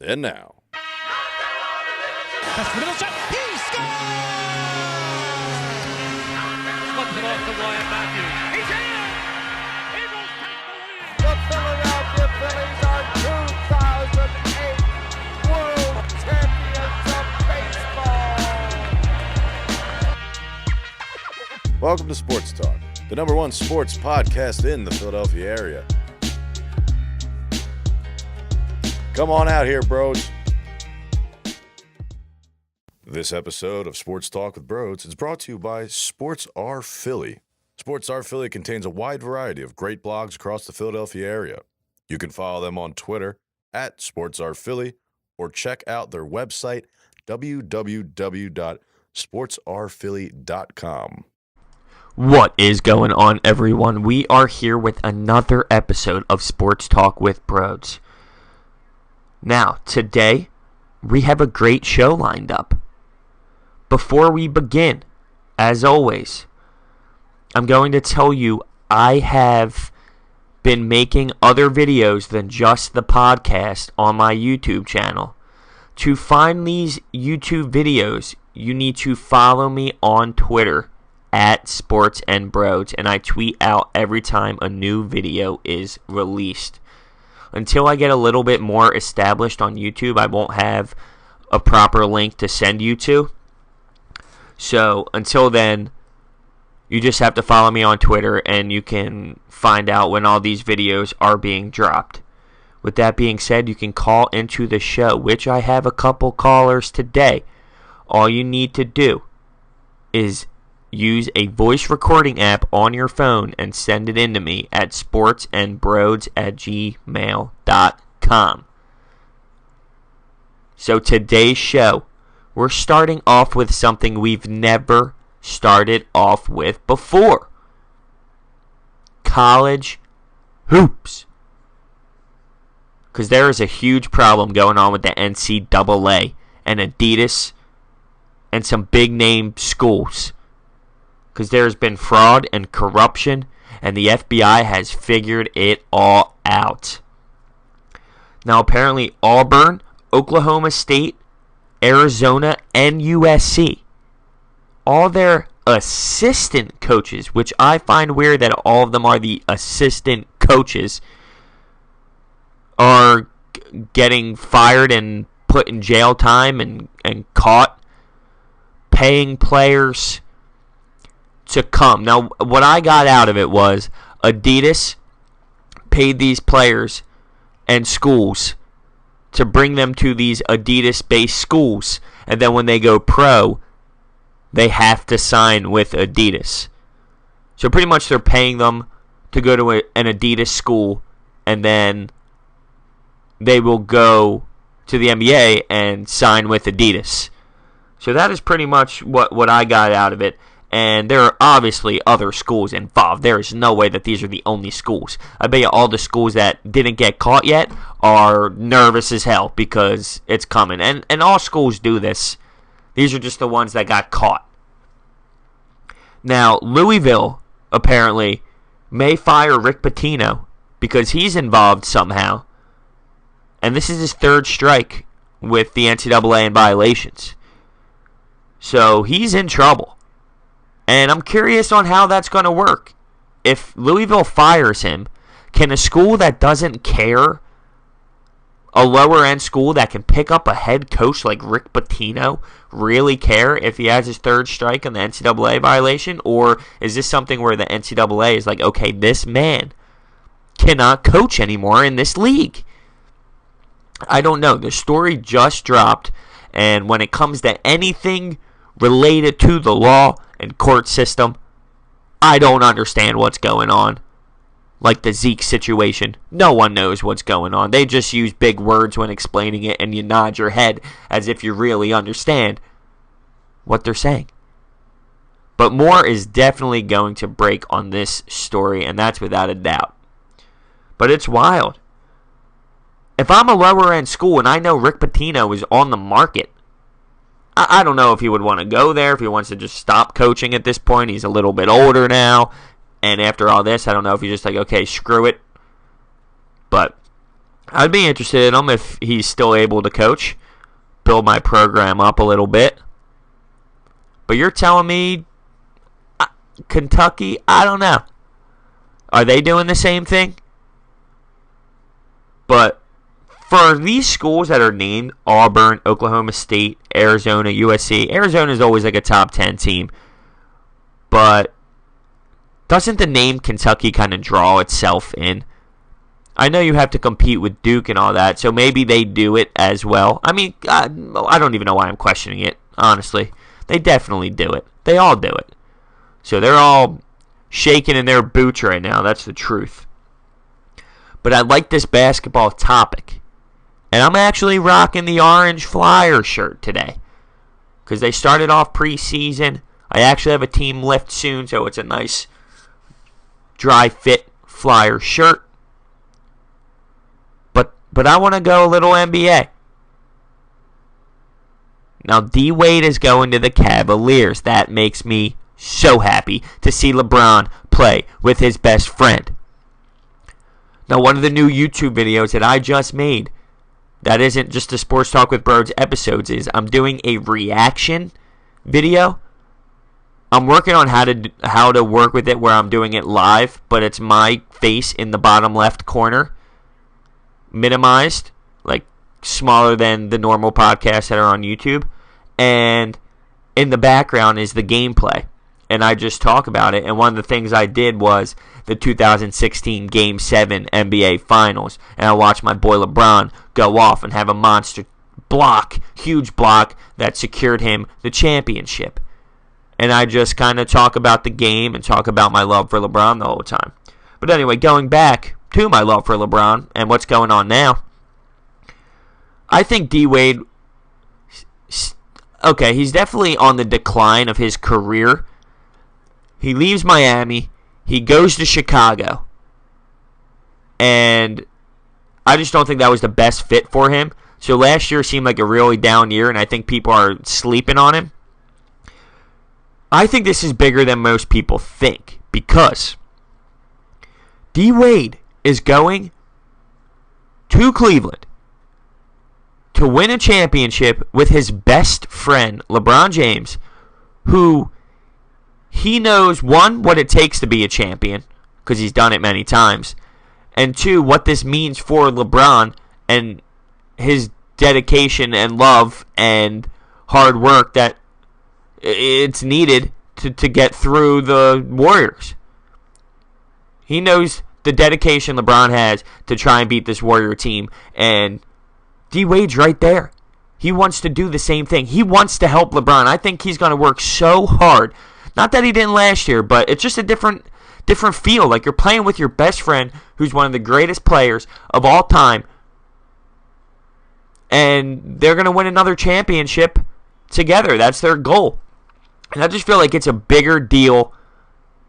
And now. That's the middle shot. He scores! Slips it off to Wyatt Matthews. He's in! Eagles take the lead! The Philadelphia Phillies are 2008 World Champions of Baseball. Welcome to Sports Talk, the number one sports podcast in the Philadelphia area. Come on out here, Brodes. This episode of Sports Talk with Brodes is brought to you by Sports R Philly. Sports R Philly contains a wide variety of great blogs across the Philadelphia area. You can follow them on Twitter at Sports R Philly or check out their website, www.sportsrphilly.com. What is going on, everyone? We are here with another episode of Sports Talk with Brodes. Now, today, we have a great show lined up. Before we begin, as always, I'm going to tell you I have been making other videos than just the podcast on my YouTube channel. To find these YouTube videos, you need to follow me on Twitter at sportsandlbrodes, and I tweet out every time a new video is released. Until I get a little bit more established on YouTube, I won't have a proper link to send you to. So until then, you just have to follow me on Twitter and you can find out when all these videos are being dropped. With that being said, you can call into the show, which I have a couple callers today. All you need to do is use a voice recording app on your phone and send it in to me at sportsandbrodes@gmail.com. So today's show, we're starting off with something we've never started off with before. College hoops. Because there is a huge problem going on with the NCAA and Adidas and some big name schools. Because there's been fraud and corruption, and the FBI has figured it all out. Now, apparently, Auburn, Oklahoma State, Arizona, and USC, all their assistant coaches, which I find weird that all of them are the assistant coaches, are getting fired and put in jail time and caught paying players to come. Now, what I got out of it was Adidas paid these players and schools to bring them to these Adidas-based schools, and then when they go pro, they have to sign with Adidas. So pretty much they're paying them to go to an Adidas school, and then they will go to the NBA and sign with Adidas. So that is pretty much what I got out of it. And there are obviously other schools involved. There is no way that these are the only schools. I bet you all the schools that didn't get caught yet are nervous as hell because it's coming. And all schools do this. These are just the ones that got caught. Now, Louisville, apparently, may fire Rick Pitino because he's involved somehow. And this is his third strike with the NCAA in violations. So he's in trouble. And I'm curious on how that's going to work. If Louisville fires him, can a school that doesn't care, a lower-end school that can pick up a head coach like Rick Pitino, really care if he has his third strike on the NCAA violation? Or is this something where the NCAA is like, okay, this man cannot coach anymore in this league? I don't know. The story just dropped, and when it comes to anything related to the law and court system, I don't understand what's going on. Like the Zeke situation. No one knows what's going on. They just use big words when explaining it, and you nod your head as if you really understand what they're saying. But more is definitely going to break on this story, and that's without a doubt. But it's wild. If I'm a lower-end school and I know Rick Pitino is on the market, I don't know if he would want to go there, if he wants to just stop coaching at this point. He's a little bit older now. And after all this, I don't know if he's just like, okay, screw it. But I'd be interested in him if he's still able to coach, build my program up a little bit. But you're telling me Kentucky, I don't know. Are they doing the same thing? But for these schools that are named, Auburn, Oklahoma State, Arizona, USC, Arizona is always like a top 10 team. But doesn't the name Kentucky kind of draw itself in? I know you have to compete with Duke and all that, so maybe they do it as well. I mean, I don't even know why I'm questioning it, honestly. They definitely do it. They all do it. So they're all shaking in their boots right now. That's the truth. But I like this basketball topic. And I'm actually rocking the orange Flyer shirt today. Because they started off preseason. I actually have a team lift soon, so it's a nice dry fit Flyer shirt. But I want to go a little NBA. Now, D. Wade is going to the Cavaliers. That makes me so happy to see LeBron play with his best friend. Now, one of the new YouTube videos that I just made, that isn't just the Sports Talk with Brodes episodes, is I'm doing a reaction video. I'm working on how to work with it where I'm doing it live, but it's my face in the bottom left corner, minimized, like smaller than the normal podcasts that are on YouTube, and in the background is the gameplay, and I just talk about it. And one of the things I did was the 2016 Game 7 NBA Finals, and I watched my boy LeBron go off and have a monster block, huge block that secured him the championship. And I just kind of talk about the game and talk about my love for LeBron the whole time. But anyway, going back to my love for LeBron and what's going on now, I think D. Wade, okay, he's definitely on the decline of his career. He leaves Miami, he goes to Chicago, and I just don't think that was the best fit for him. So last year seemed like a really down year, and I think people are sleeping on him. I think this is bigger than most people think, because D. Wade is going to Cleveland to win a championship with his best friend, LeBron James, who he knows, one, what it takes to be a champion, because he's done it many times, and two, what this means for LeBron and his dedication and love and hard work that it's needed to get through the Warriors. He knows the dedication LeBron has to try and beat this Warrior team, and D. Wade's right there. He wants to do the same thing. He wants to help LeBron. I think he's going to work so hard. Not that he didn't last year, but it's just a different feel. Like you're playing with your best friend, who's one of the greatest players of all time, and they're going to win another championship together. That's their goal. And I just feel like it's a bigger deal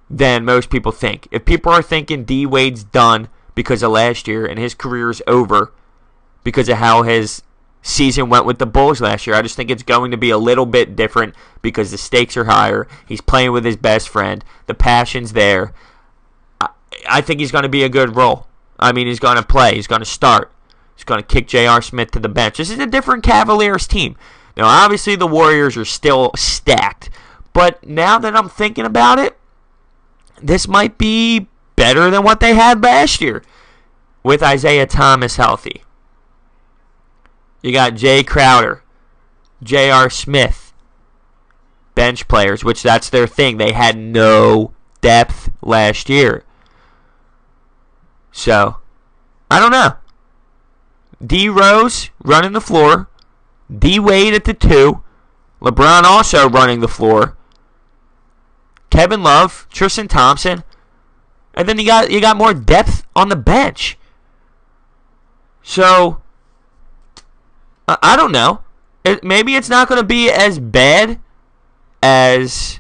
than most people think. If people are thinking D. Wade's done because of last year and his career's over because of how his season went with the Bulls last year, I just think it's going to be a little bit different because the stakes are higher. He's playing with his best friend. The passion's there. I think he's going to be a good role. I mean, he's going to play. He's going to start. He's going to kick J.R. Smith to the bench. This is a different Cavaliers team. Now, obviously, the Warriors are still stacked. But now that I'm thinking about it, this might be better than what they had last year with Isaiah Thomas healthy. You got Jay Crowder, J.R. Smith, bench players, which that's their thing. They had no depth last year. So, I don't know. D. Rose running the floor, D. Wade at the 2, LeBron also running the floor, Kevin Love, Tristan Thompson, and then you got more depth on the bench. So, I don't know. Maybe it's not going to be as bad as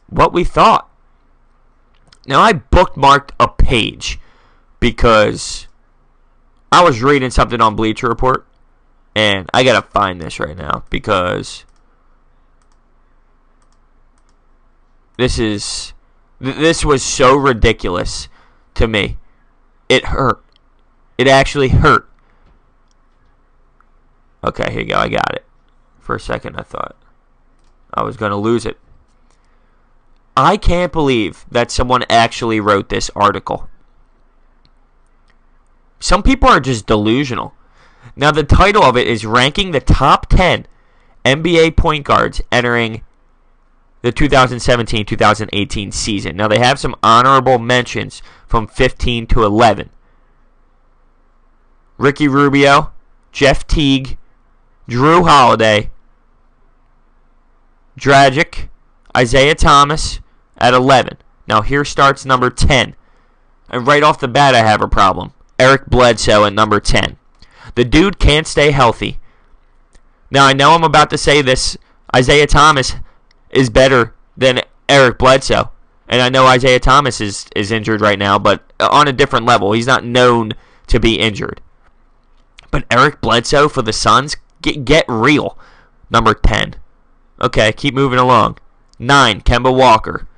what we thought. Now, I bookmarked a page because I was reading something on Bleacher Report, and I got to find this right now because this was so ridiculous to me. It hurt. It actually hurt. Okay, here you go. I got it. For a second, I thought I was going to lose it. I can't believe that someone actually wrote this article. Some people are just delusional. Now, the title of it is Ranking the Top 10 NBA Point Guards Entering the 2017-2018 season. Now, they have some honorable mentions from 15 to 11. Ricky Rubio, Jeff Teague, Drew Holiday, Dragic, Isaiah Thomas at 11. Now, here starts number 10. And right off the bat, I have a problem. Eric Bledsoe at number 10. The dude can't stay healthy. Now, I know I'm about to say this. Isaiah Thomas is better than Eric Bledsoe. And I know Isaiah Thomas is injured right now, but on a different level. He's not known to be injured. But Eric Bledsoe for the Suns, get real. Number 10. Okay, keep moving along. 9, Kemba Walker.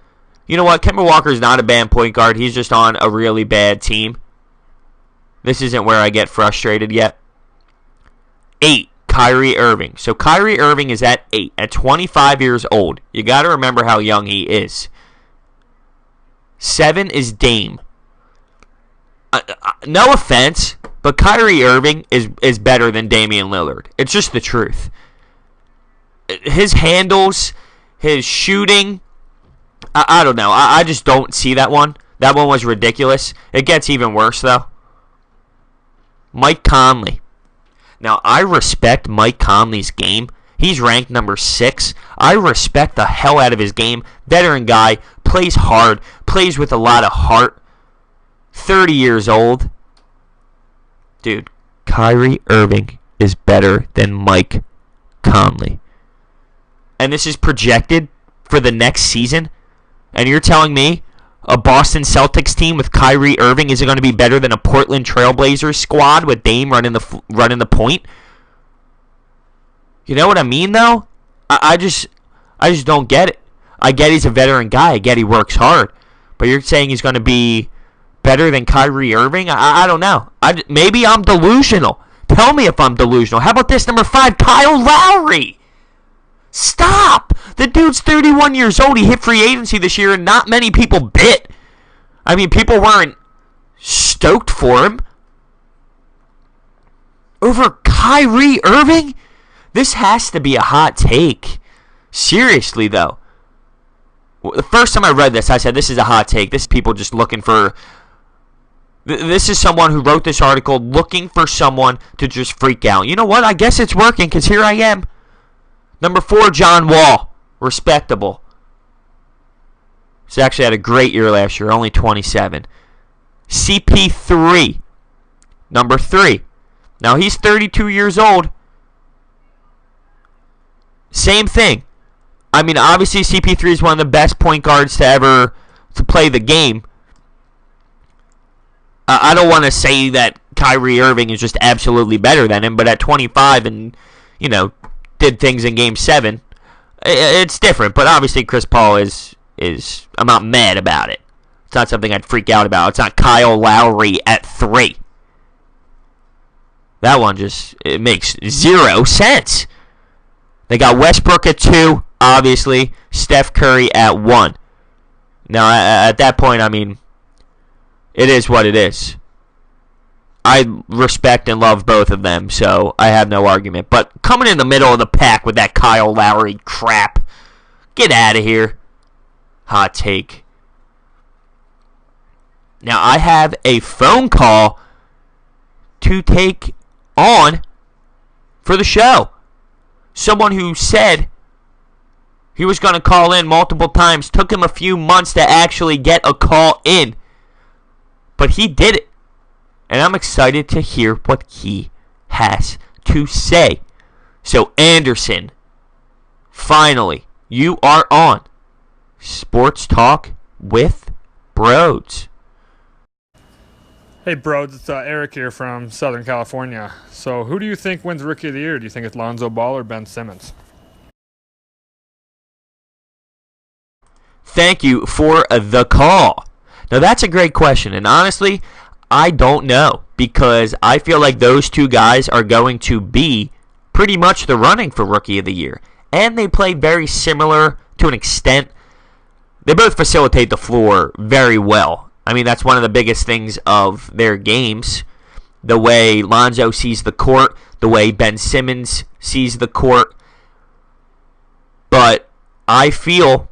You know what? Kemba Walker is not a bad point guard. He's just on a really bad team. This isn't where I get frustrated yet. 8, Kyrie Irving. So Kyrie Irving is at 8, at 25 years old. You got to remember how young he is. 7 is Dame. No offense, but Kyrie Irving is better than Damian Lillard. It's just the truth. His handles, his shooting, I don't know. I just don't see that one. That one was ridiculous. It gets even worse, though. Mike Conley. Now, I respect Mike Conley's game. He's ranked number 6. I respect the hell out of his game. Veteran guy, plays hard, plays with a lot of heart. 30 years old. Dude, Kyrie Irving is better than Mike Conley. And this is projected for the next season. And you're telling me a Boston Celtics team with Kyrie Irving isn't going to be better than a Portland Trailblazers squad with Dame running the point? You know what I mean, though? I just don't get it. I get he's a veteran guy. I get he works hard. But you're saying he's going to be better than Kyrie Irving? I don't know. Maybe I'm delusional. Tell me if I'm delusional. How about this, number 5, Kyle Lowry? Stop! The dude's 31 years old. He hit free agency this year, and not many people bit. I mean, people weren't stoked for him. Over Kyrie Irving? This has to be a hot take. Seriously, though. The first time I read this, I said, this is a hot take. This is people just looking for... This is someone who wrote this article looking for someone to just freak out. You know what? I guess it's working, because here I am. Number 4, John Wall. Respectable. He's actually had a great year last year, only 27. CP3. Number 3. Now, he's 32 years old. Same thing. I mean, obviously, CP3 is one of the best point guards to ever to play the game. I don't want to say that Kyrie Irving is just absolutely better than him, but at 25 and, did things in Game 7, it's different. But obviously Chris Paul is I'm not mad about it. It's not something I'd freak out about. It's not Kyle Lowry at 3. That one it makes 0 sense. They got Westbrook at 2, obviously. Steph Curry at 1. Now, at that point, I mean, it is what it is. I respect and love both of them, so I have no argument. But coming in the middle of the pack with that Kyle Lowry crap, get out of here. Hot take. Now, I have a phone call to take on for the show. Someone who said he was going to call in multiple times. Took him a few months to actually get a call in. But he did it. And I'm excited to hear what he has to say. So, Anderson, finally, you are on Sports Talk with Brodes. Hey, Brodes, it's Eric here from Southern California. So, who do you think wins Rookie of the Year? Do you think it's Lonzo Ball or Ben Simmons? Thank you for the call. Now, that's a great question, and honestly, I don't know because I feel like those two guys are going to be pretty much the running for Rookie of the Year. And they play very similar to an extent. They both facilitate the floor very well. I mean, that's one of the biggest things of their games. The way Lonzo sees the court, the way Ben Simmons sees the court. But I feel,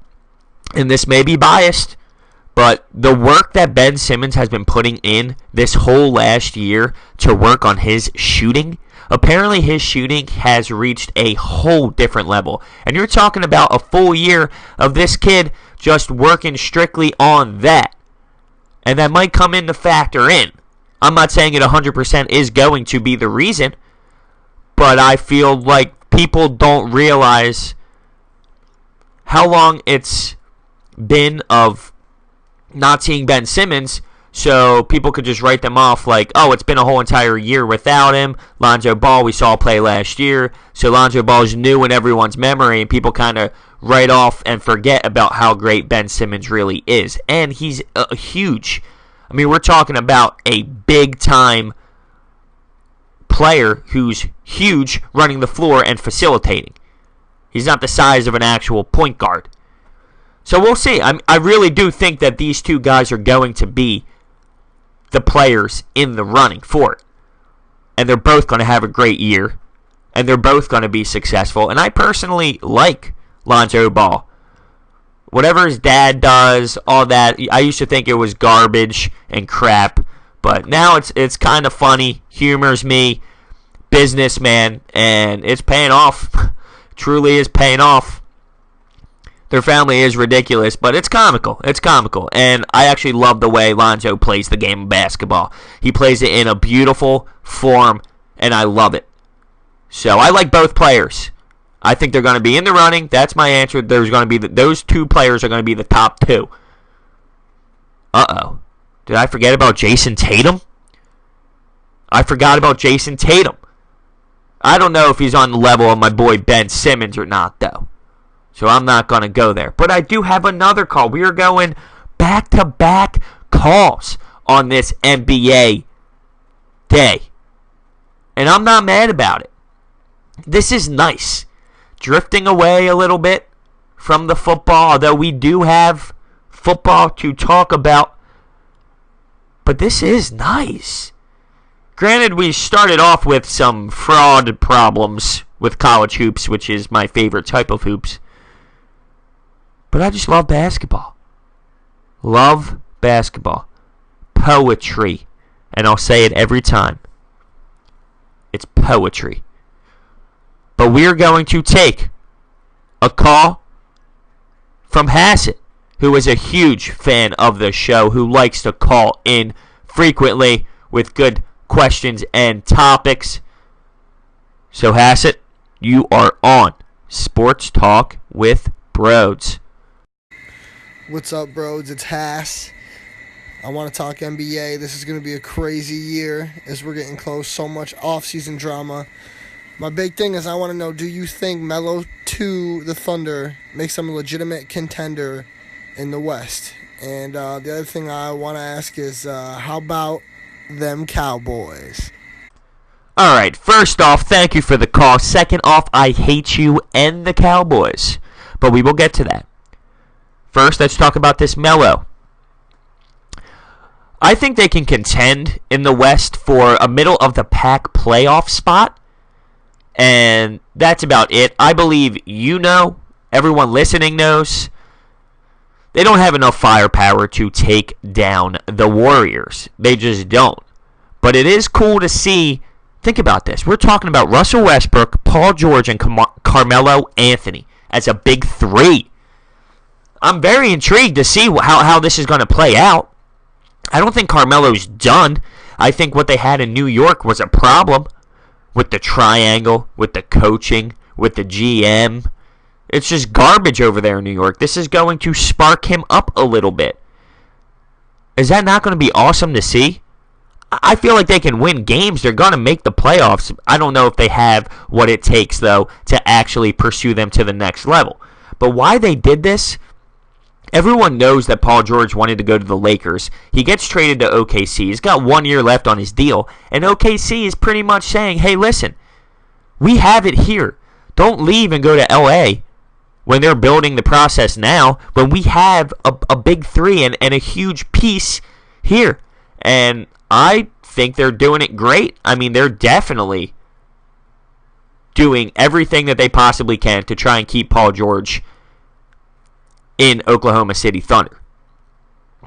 and this may be biased, but the work that Ben Simmons has been putting in this whole last year to work on his shooting, apparently his shooting has reached a whole different level. And you're talking about a full year of this kid just working strictly on that. And that might come in to factor in. I'm not saying it 100% is going to be the reason, but I feel like people don't realize how long it's been of not seeing Ben Simmons, so people could just write them off like, oh, it's been a whole entire year without him. Lonzo Ball, we saw play last year, so Lonzo Ball is new in everyone's memory, and people kind of write off and forget about how great Ben Simmons really is. And he's huge. I mean, we're talking about a big-time player who's huge running the floor and facilitating. He's not the size of an actual point guard. So we'll see. I really do think that these two guys are going to be the players in the running for it. And they're both going to have a great year. And they're both going to be successful. And I personally like Lonzo Ball. Whatever his dad does, all that, I used to think it was garbage and crap. But now it's kind of funny, humors me, businessman, and it's paying off. Truly is paying off. Their family is ridiculous, but it's comical. It's comical. And I actually love the way Lonzo plays the game of basketball. He plays it in a beautiful form, and I love it. So I like both players. I think they're going to be in the running. That's my answer. There's going to be those two players are going to be the top two. Uh-oh. Did I forget about Jason Tatum? I forgot about Jason Tatum. I don't know if he's on the level of my boy Ben Simmons or not, though. So I'm not going to go there. But I do have another call. We are going back-to-back calls on this NBA day. And I'm not mad about it. This is nice. Drifting away a little bit from the football, although we do have football to talk about. But this is nice. Granted, we started off with some fraud problems with college hoops, which is my favorite type of hoops. But I just love basketball. Love basketball. Poetry. And I'll say it every time. It's poetry. But we're going to take a call from Hassett, who is a huge fan of the show, who likes to call in frequently with good questions and topics. So Hassett, you are on Sports Talk with Brodes. What's up, Brodes? It's Hass. I want to talk NBA. This is going to be a crazy year as we're getting close. So much off-season drama. My big thing is I want to know, do you think Melo to the Thunder makes them a legitimate contender in the West? And the other thing I want to ask is, how about them Cowboys? All right, first off, thank you for the call. Second off, I hate you and the Cowboys. But we will get to that. First, let's talk about this Melo. I think they can contend in the West for a middle-of-the-pack playoff spot. And that's about it. I believe you know, everyone listening knows, they don't have enough firepower to take down the Warriors. They just don't. But it is cool to see, think about this. We're talking about Russell Westbrook, Paul George, and Carmelo Anthony as a big three. I'm very intrigued to see how this is going to play out. I don't think Carmelo's done. I think what they had in New York was a problem. With the triangle, with the coaching, with the GM. It's just garbage over there in New York. This is going to spark him up a little bit. Is that not going to be awesome to see? I feel like they can win games. They're going to make the playoffs. I don't know if they have what it takes, though, to actually pursue them to the next level. But why they did this, Everyone knows that Paul George wanted to go to the Lakers. He gets traded to OKC. He's got 1 year left on his deal. And OKC is pretty much saying, hey, listen, we have it here. Don't leave and go to LA when they're building the process now, when we have a big three and a huge piece here. And I think they're doing it great. I mean, they're definitely doing everything that they possibly can to try and keep Paul George in Oklahoma City Thunder,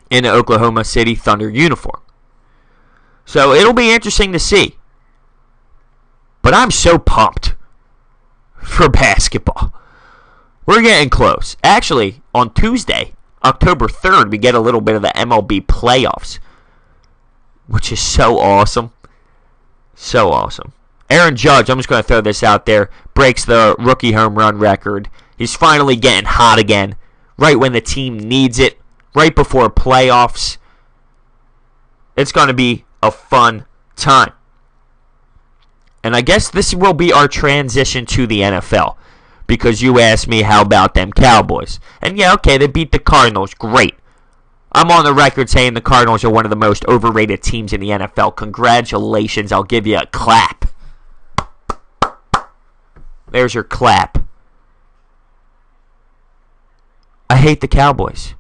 in the Oklahoma City Thunder uniform. So it'll be interesting to see. But I'm so pumped for basketball. We're getting close. Actually, on Tuesday, October 3rd, we get a little bit of the MLB playoffs, which is so awesome. So awesome. Aaron Judge, I'm just going to throw this out there, breaks the rookie home run record. He's finally getting hot again, right when the team needs it, right before playoffs. It's going to be a fun time. And I guess this will be our transition to the NFL. Because you asked me, how about them Cowboys? And yeah, okay, they beat the Cardinals. Great. I'm on the record saying the Cardinals are one of the most overrated teams in the NFL. Congratulations. I'll give you a clap. There's your clap. I hate the Cowboys.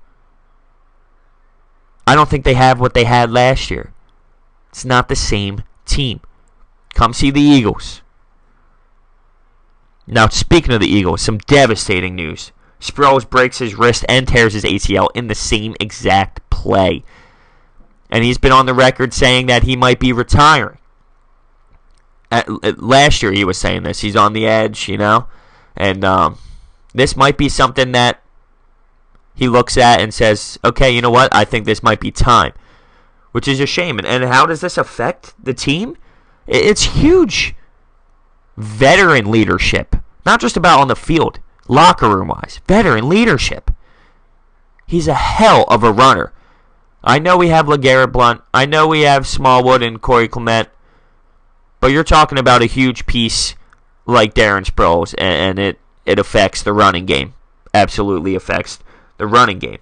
I don't think they have what they had last year. It's not the same team. Come see the Eagles. Now, speaking of the Eagles, some devastating news. Sproles breaks his wrist and tears his ACL in the same exact play. And he's been on the record saying that he might be retiring. Last year he was saying this. He's on the edge, you know. And this might be something that he looks at and says, okay, you know what? I think this might be time. Which is a shame. And how does this affect the team? It's huge. Veteran leadership. Not just about on the field. Locker room wise. Veteran leadership. He's a hell of a runner. I know we have LeGarrette Blount. I know we have Smallwood and Corey Clement. But you're talking about a huge piece like Darren Sproles. And it affects the running game. Absolutely affects the running game.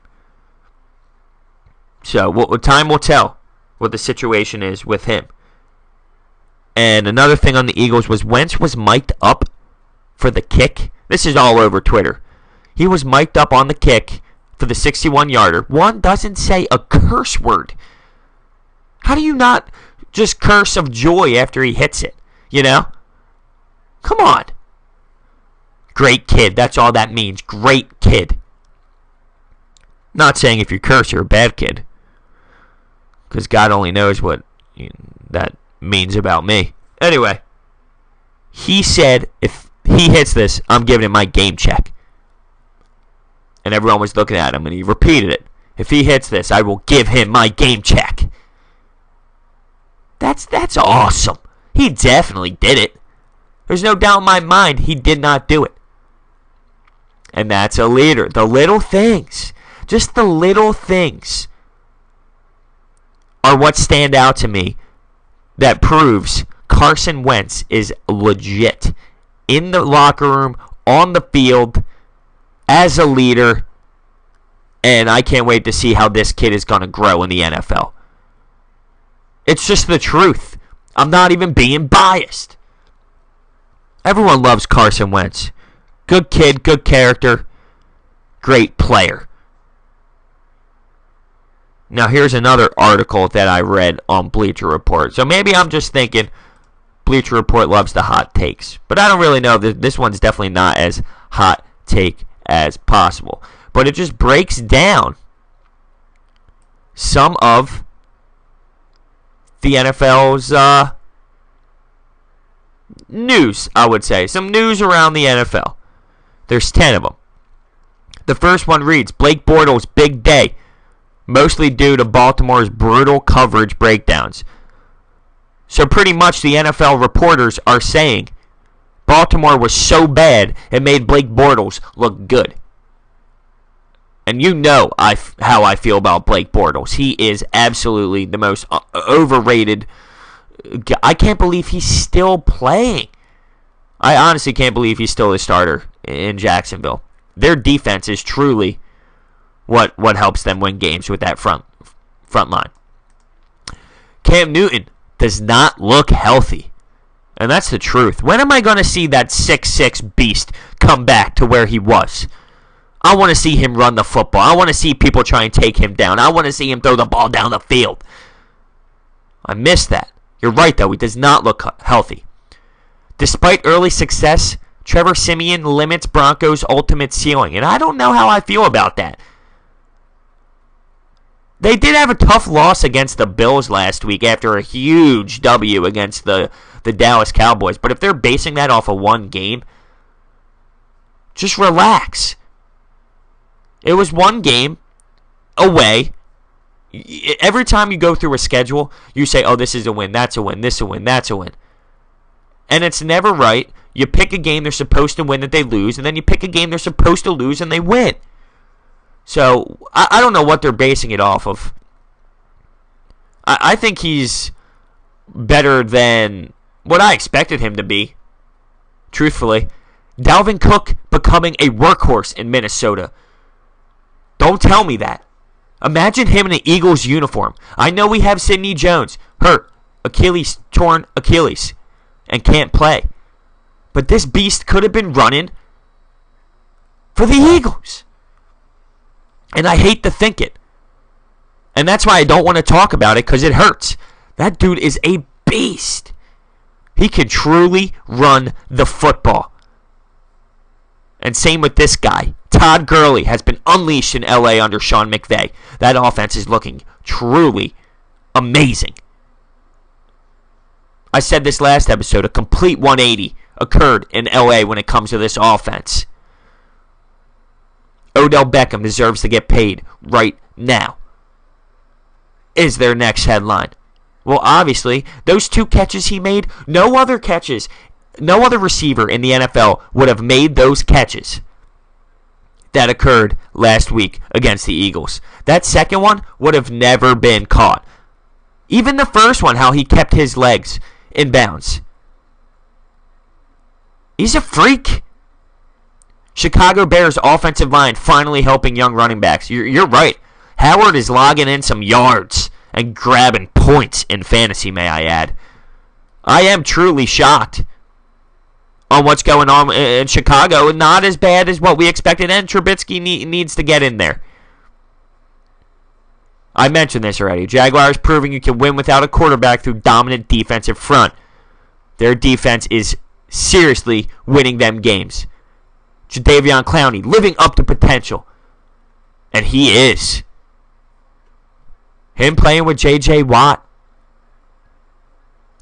So what time will tell what the situation is with him. And another thing on the Eagles was Wentz was mic'd up for the kick. This is all over Twitter. He was mic'd up on the kick for the 61-yarder. One doesn't say a curse word. How do you not just curse of joy after he hits it? You know? Come on. Great kid. That's all that means. Great kid. Not saying if you curse, you're a bad kid. Because God only knows what that means about me. Anyway, he said if he hits this, I'm giving him my game check. And everyone was looking at him, and he repeated it. If he hits this, I will give him my game check. That's awesome. He definitely did it. There's no doubt in my mind he did not do it. And that's a leader. The little things, just the little things, are what stand out to me that proves Carson Wentz is legit in the locker room, on the field, as a leader, and I can't wait to see how this kid is going to grow in the NFL. It's just the truth. I'm not even being biased. Everyone loves Carson Wentz. Good kid, good character, great player. Now, here's another article that I read on Bleacher Report. So maybe I'm just thinking Bleacher Report loves the hot takes. But I don't really know. This one's definitely not as hot take as possible. But it just breaks down some of the NFL's news, I would say. Some news around the NFL. There's 10 of them. The first one reads, Blake Bortles' big day, mostly due to Baltimore's brutal coverage breakdowns. So pretty much the NFL reporters are saying Baltimore was so bad it made Blake Bortles look good. And you know how I feel about Blake Bortles. He is absolutely the most overrated guy. I can't believe he's still playing. I honestly can't believe he's still a starter in Jacksonville. Their defense is truly what helps them win games with that front line. Cam Newton does not look healthy. And that's the truth. When am I going to see that 6'6" beast come back to where he was? I want to see him run the football. I want to see people try and take him down. I want to see him throw the ball down the field. I miss that. You're right, though. He does not look healthy. Despite early success, Trevor Siemian limits Broncos' ultimate ceiling. And I don't know how I feel about that. They did have a tough loss against the Bills last week after a huge W against the Dallas Cowboys. But if they're basing that off of one game, just relax. It was one game away. Every time you go through a schedule, you say, oh, this is a win, that's a win, this is a win, that's a win. And it's never right. You pick a game they're supposed to win that they lose, and then you pick a game they're supposed to lose and they win. So, I don't know what they're basing it off of. I think he's better than what I expected him to be, truthfully. Dalvin Cook becoming a workhorse in Minnesota. Don't tell me that. Imagine him in an Eagles uniform. I know we have Sidney Jones, hurt, torn Achilles, and can't play. But this beast could have been running for the Eagles. And I hate to think it. And that's why I don't want to talk about it, because it hurts. That dude is a beast. He can truly run the football. And same with this guy. Todd Gurley has been unleashed in LA under Sean McVay. That offense is looking truly amazing. I said this last episode, a complete 180 occurred in LA when it comes to this offense. Odell Beckham deserves to get paid right now, is their next headline. Well, obviously, those 2 catches he made, no other receiver in the NFL would have made those catches that occurred last week against the Eagles. That second one would have never been caught. Even the first one, how he kept his legs in bounds. He's a freak. Chicago Bears offensive line finally helping young running backs. You're right. Howard is logging in some yards and grabbing points in fantasy, may I add. I am truly shocked on what's going on in Chicago. Not as bad as what we expected, and Trubisky needs to get in there. I mentioned this already. Jaguars proving you can win without a quarterback through dominant defensive front. Their defense is seriously winning them games. Jadeveon Clowney living up to potential. And he is. Him playing with J.J. Watt.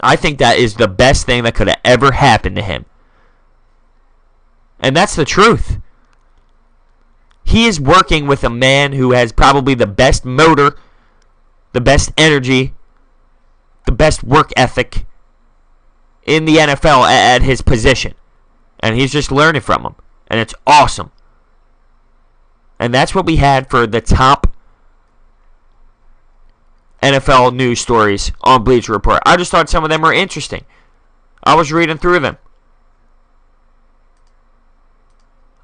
I think that is the best thing that could have ever happened to him. And that's the truth. He is working with a man who has probably the best motor, the best energy, the best work ethic in the NFL at his position. And he's just learning from him. And it's awesome. And that's what we had for the top NFL news stories on Bleacher Report. I just thought some of them were interesting. I was reading through them.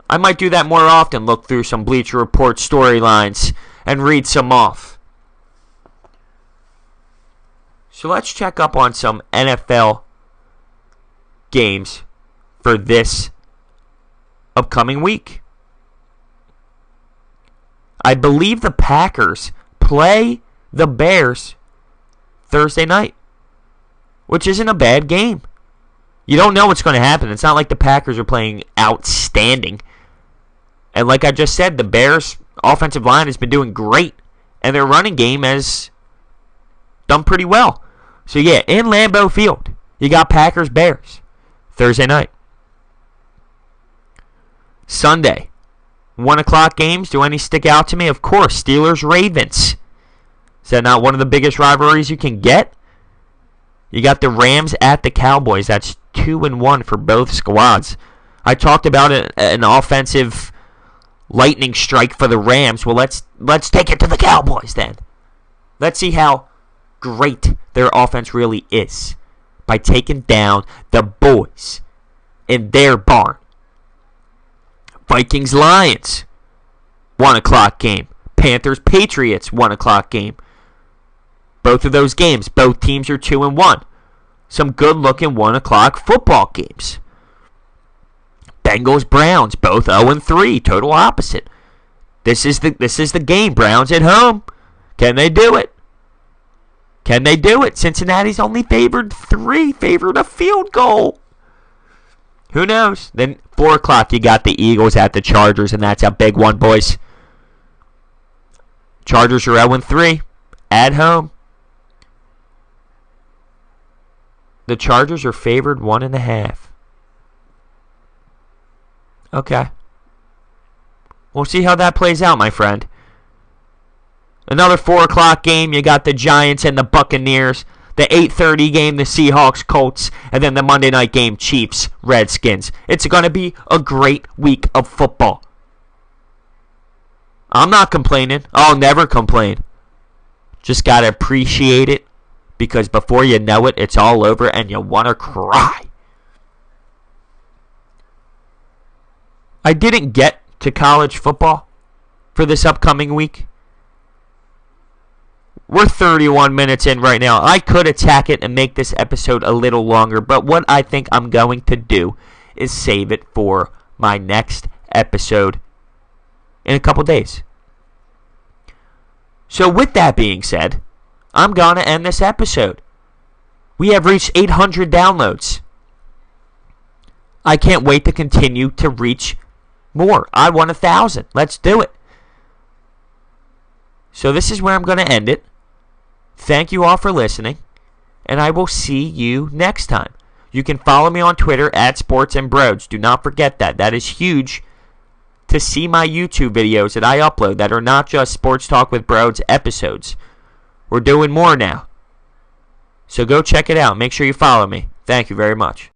I might do that more often, look through some Bleacher Report storylines and read some off. So let's check up on some NFL games for this upcoming week. I believe the Packers play the Bears Thursday night, which isn't a bad game. You don't know what's going to happen. It's not like the Packers are playing outstanding. And like I just said, the Bears' offensive line has been doing great, and their running game has done pretty well. So yeah, in Lambeau Field, you got Packers-Bears Thursday night. Sunday, 1 o'clock games. Do any stick out to me? Of course, Steelers-Ravens. Is that not one of the biggest rivalries you can get? You got the Rams at the Cowboys. That's 2-1 for both squads. I talked about an offensive lightning strike for the Rams. Well, let's take it to the Cowboys then. Let's see how great their offense really is by taking down the boys in their barn. Vikings-Lions, 1 o'clock game. Panthers-Patriots 1 o'clock game. Both of those games, both teams are 2-1. Some good-looking 1 o'clock football games. Bengals-Browns, both 0-3, total opposite. This is the game. Browns at home. Can they do it? Can they do it? Cincinnati's only favored a field goal. Who knows? Then 4 o'clock, you got the Eagles at the Chargers, and that's a big one, boys. Chargers are 0-3 at home. The Chargers are favored 1.5. Okay. We'll see how that plays out, my friend. Another 4 o'clock game, you got the Giants and the Buccaneers. The 8:30 game, the Seahawks, Colts. And then the Monday night game, Chiefs, Redskins. It's going to be a great week of football. I'm not complaining. I'll never complain. Just got to appreciate it. Because before you know it, it's all over and you want to cry. I didn't get to college football for this upcoming week. We're 31 minutes in right now. I could attack it and make this episode a little longer, but what I think I'm going to do is save it for my next episode in a couple days. So with that being said, I'm going to end this episode. We have reached 800 downloads. I can't wait to continue to reach more. I want 1,000. Let's do it. So this is where I'm going to end it. Thank you all for listening, and I will see you next time. You can follow me on Twitter at sportsandbrodes. Do not forget that. That is huge to see my YouTube videos that I upload that are not just Sports Talk with Brodes episodes. We're doing more now. So go check it out. Make sure you follow me. Thank you very much.